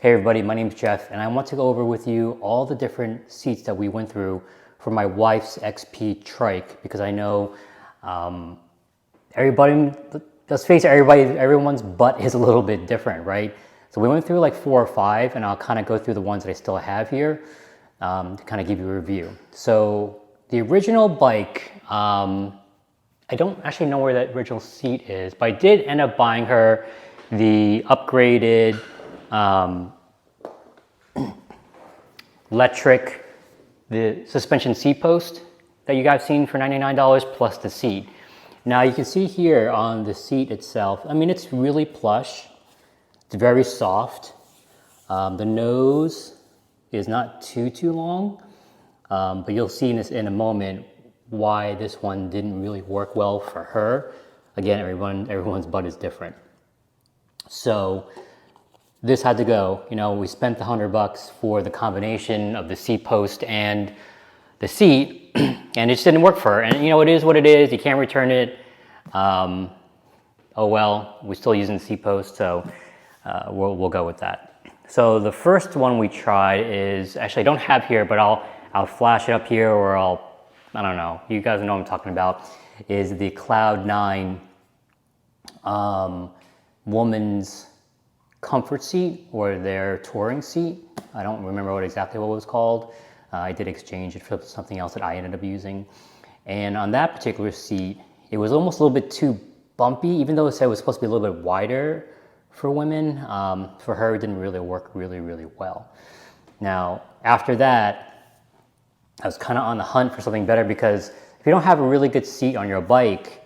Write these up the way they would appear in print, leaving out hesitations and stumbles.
Hey everybody, my name is Jeff, and I want to go over with you all the different seats that we went through for my wife's XP Trike, because I know everybody, let's face it, everyone's butt is a little bit different, right? So we went through like 4 or 5, and I'll kind of go through the ones that I still have here to kind of give you a review. So the original bike, I don't actually know where that original seat is, but I did end up buying her the upgraded Lectric, the suspension seat post that you guys seen for $99 plus the seat. Now you can see here on the seat itself, I mean, it's really plush. It's very soft. The nose is not too long, but you'll see in a moment why this one didn't really work well for her. Again, everyone's butt is different. So this had to go. You know, we spent the $100 for the combination of the seat post and the seat, and it just didn't work for her. And you know, it is what it is. You can't return it. Oh well, we're still using the seat post, so we'll go with that. So the first one we tried is, actually I don't have here, but I'll flash it up here, or I don't know. You guys know what I'm talking about. Is the Cloud 9 woman's comfort seat, or their touring seat. I don't remember exactly what it was called. I did exchange it for something else that I ended up using. And on that particular seat, it was almost a little bit too bumpy, even though it said it was supposed to be a little bit wider for women. For her, it didn't really work really well. Now, after that, I was kind of on the hunt for something better, because if you don't have a really good seat on your bike,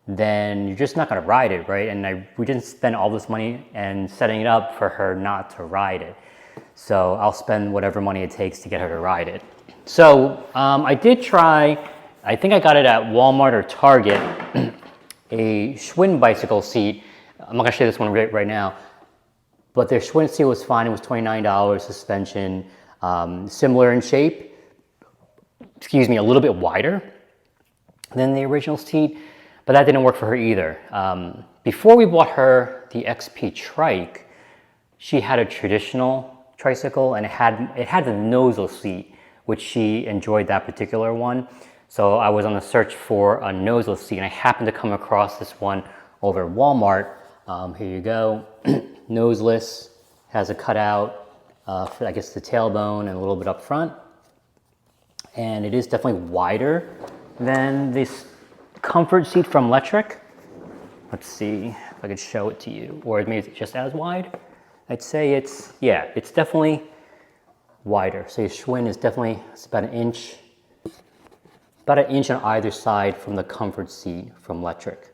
then you're just not going to ride it, right? And we didn't spend all this money and setting it up for her not to ride it. So I'll spend whatever money it takes to get her to ride it. So I did try, I think I got it at Walmart or Target, a Schwinn bicycle seat. I'm not going to show you this one right now, but their Schwinn seat was fine. It was $29, suspension, similar in shape, a little bit wider than the original seat. But that didn't work for her either. Before we bought her the XP Trike, she had a traditional tricycle, and it had the nozzle seat, which she enjoyed, that particular one. So I was on the search for a nozzle seat, and I happened to come across this one over at Walmart. Here you go, noseless, has a cutout for, I guess, the tailbone and a little bit up front. And it is definitely wider than this comfort seat from Lectric. Let's see if I could show it to you, or maybe it's just as wide. I'd say it's definitely wider. So your Schwinn is definitely, it's about an inch on either side from the comfort seat from Lectric,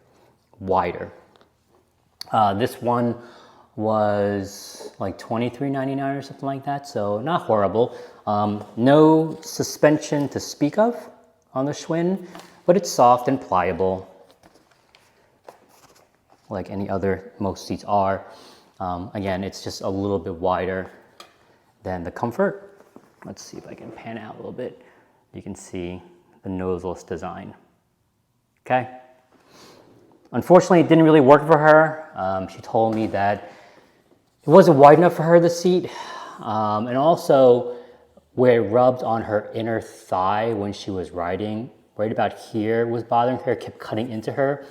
wider. This one was like $23.99 or something like that, so not horrible. No suspension to speak of on the Schwinn, but it's soft and pliable, like most seats are. Again, it's just a little bit wider than the Comfort. Let's see if I can pan out a little bit. You can see the noseless design. Okay. Unfortunately, it didn't really work for her. She told me that it wasn't wide enough for her, the seat, and also where it rubbed on her inner thigh when she was riding, right about here, was bothering her, kept cutting into her.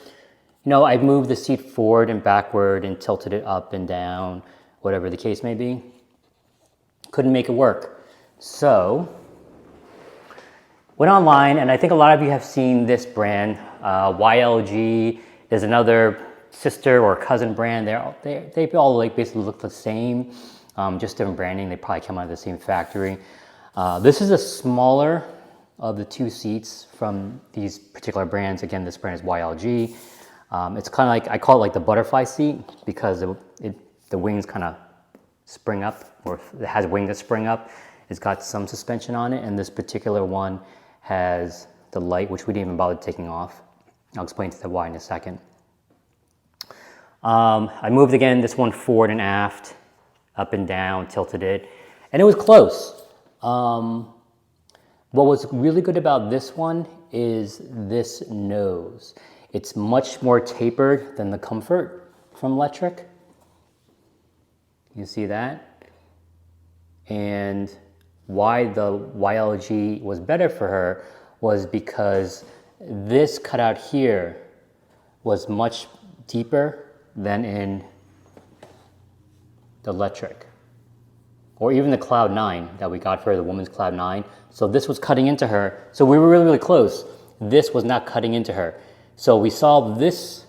You know, I moved the seat forward and backward and tilted it up and down, whatever the case may be. Couldn't make it work. So, went online, and I think a lot of you have seen this brand, YLG. There's another sister or cousin brand. They all like basically look the same, just different branding. They probably come out of the same factory. This is a smaller of the 2 seats from these particular brands. Again, this brand is YLG. It's kind of like, I call it like the butterfly seat, because the wings kind of spring up, or it has wings that spring up. It's got some suspension on it, and this particular one has the light, which we didn't even bother taking off. I'll explain to the why in a second. I moved again this one forward and aft, up and down, tilted it, and it was close. What was really good about this one is this nose. It's much more tapered than the Comfort from Lectric. You see that? And why the YLG was better for her was because this cutout here was much deeper than in the Lectric, or even the Cloud 9 that we got for her, the woman's Cloud 9. So this was cutting into her. So we were really, really close. This was not cutting into her. So we solved this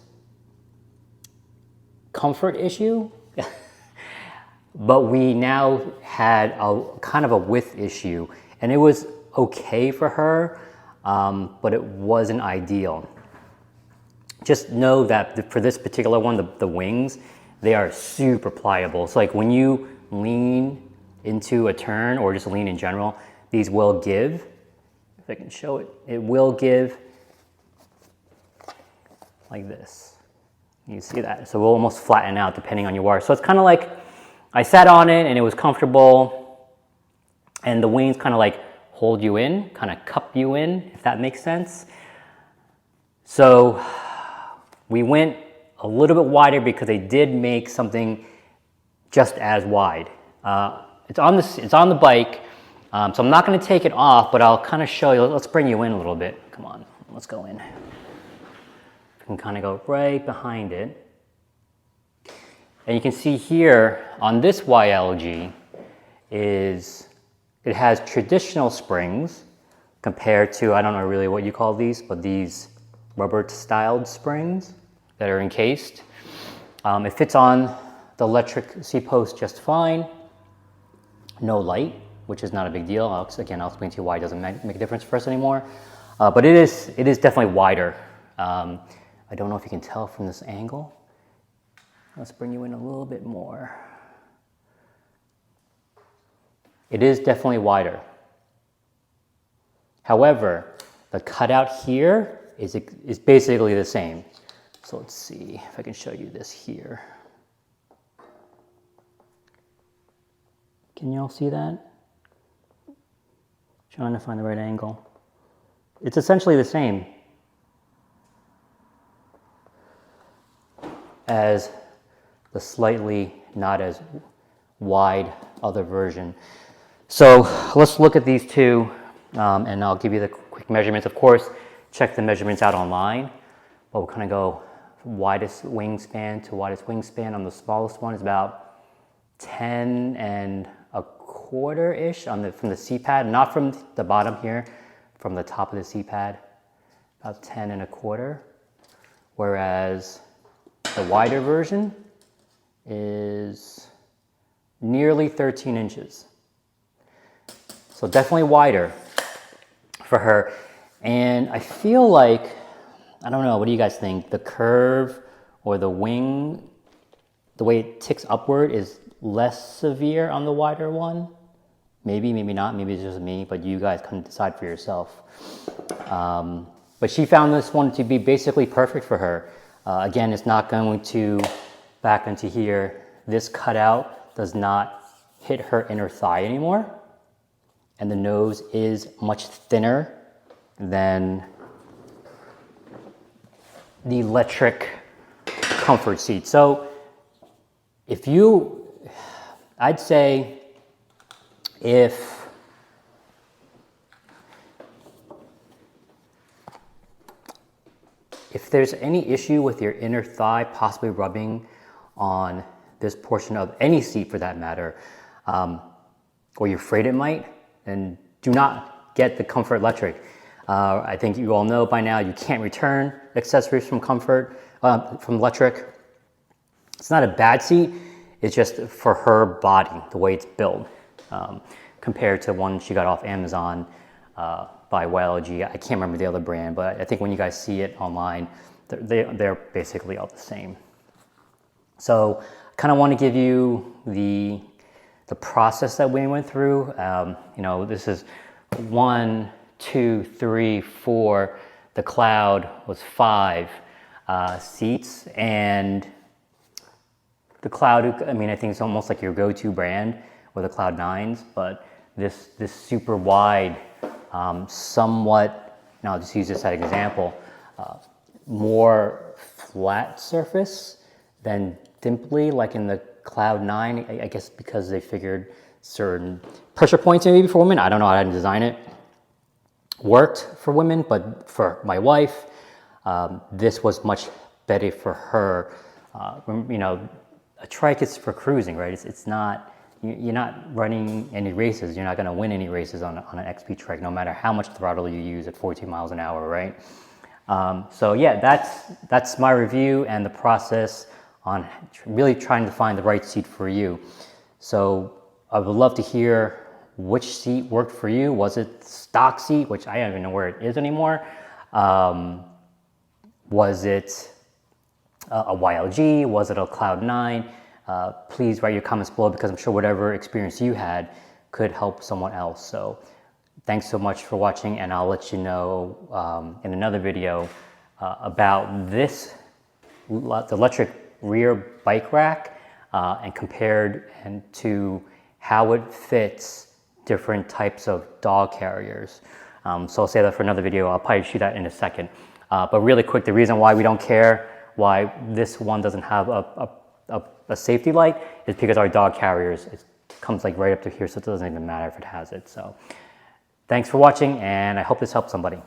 comfort issue, but we now had a kind of a width issue, and it was okay for her, but it wasn't ideal. Just know that for this particular one, the wings, they are super pliable. So like when you lean into a turn or just lean in general, these will give. If I can show it, it will give like this. You see that? So we'll almost flatten out depending on your wire. So it's kind of like I sat on it and it was comfortable, and the wings kind of like hold you in, kind of cup you in, if that makes sense. So we went a little bit wider because they did make something just as wide. It's on the bike, so I'm not going to take it off, but I'll kind of show you. Let's bring you in a little bit. Come on, let's go in. You can kind of go right behind it. And you can see here on this YLG it has traditional springs compared to, I don't know really what you call these, but these rubber styled springs that are encased. It fits on the Lectric seat post just fine. No light, which is not a big deal. I'll explain to you why it doesn't make a difference for us anymore. But it is definitely wider. I don't know if you can tell from this angle. Let's bring you in a little bit more. It is definitely wider. However, the cutout here is basically the same. So let's see if I can show you this here. Can you all see that? Trying to find the right angle. It's essentially the same as the slightly not as wide other version. So let's look at these two, and I'll give you the quick measurements. Of course, check the measurements out online, but we'll kind of go widest wingspan to widest wingspan. On the smallest one is about 10 and a quarter-ish from the seat pad, not from the bottom here, from the top of the seat pad, about 10 and a quarter, whereas the wider version is nearly 13 inches. So definitely wider for her. And I feel like, I don't know, what do you guys think? The curve or the wing, the way it ticks upward is less severe on the wider one. Maybe, maybe not, maybe it's just me, but you guys can decide for yourself. But she found this one to be basically perfect for her. Again, it's not going to back into here. This cutout does not hit her inner thigh anymore. And the nose is much thinner than the Lectric comfort seat. So I'd say if there's any issue with your inner thigh possibly rubbing on this portion of any seat for that matter, or you're afraid it might, then do not get the Comfort Lectric. I think you all know by now you can't return accessories from Lectric. It's not a bad seat, it's just for her body, the way it's built, compared to one she got off Amazon by YLG. I can't remember the other brand, but I think when you guys see it online, they're basically all the same. So I kind of want to give you the process that we went through. This is 1, 2, 3, 4. The Cloud was 5 seats, and the Cloud, I think it's almost like your go-to brand, or the Cloud 9s, but this super wide, somewhat, now I'll just use this as an example, more flat surface than dimply like in the Cloud 9, I guess because they figured certain pressure points maybe for women. I don't know, I didn't design it. Worked for women, but for my wife, this was much better for her. You know, a trike is for cruising, right? It's not, you're not running any races. You're not going to win any races on an XP trike, no matter how much throttle you use at 14 miles an hour, right? So yeah, that's my review and the process on really trying to find the right seat for you. So I would love to hear which seat worked for you. Was it stock seat, which I don't even know where it is anymore? Was it a YLG? Was it a Cloud 9? Please write your comments below, because I'm sure whatever experience you had could help someone else. So thanks so much for watching, and I'll let you know in another video about the Lectric rear bike rack and compared to how it fits different types of dog carriers. So I'll say that for another video. I'll probably shoot that in a second. But really quick, the reason why we don't care why this one doesn't have a safety light is because our dog carriers, it comes like right up to here, so it doesn't even matter if it has it. So thanks for watching, and I hope this helps somebody.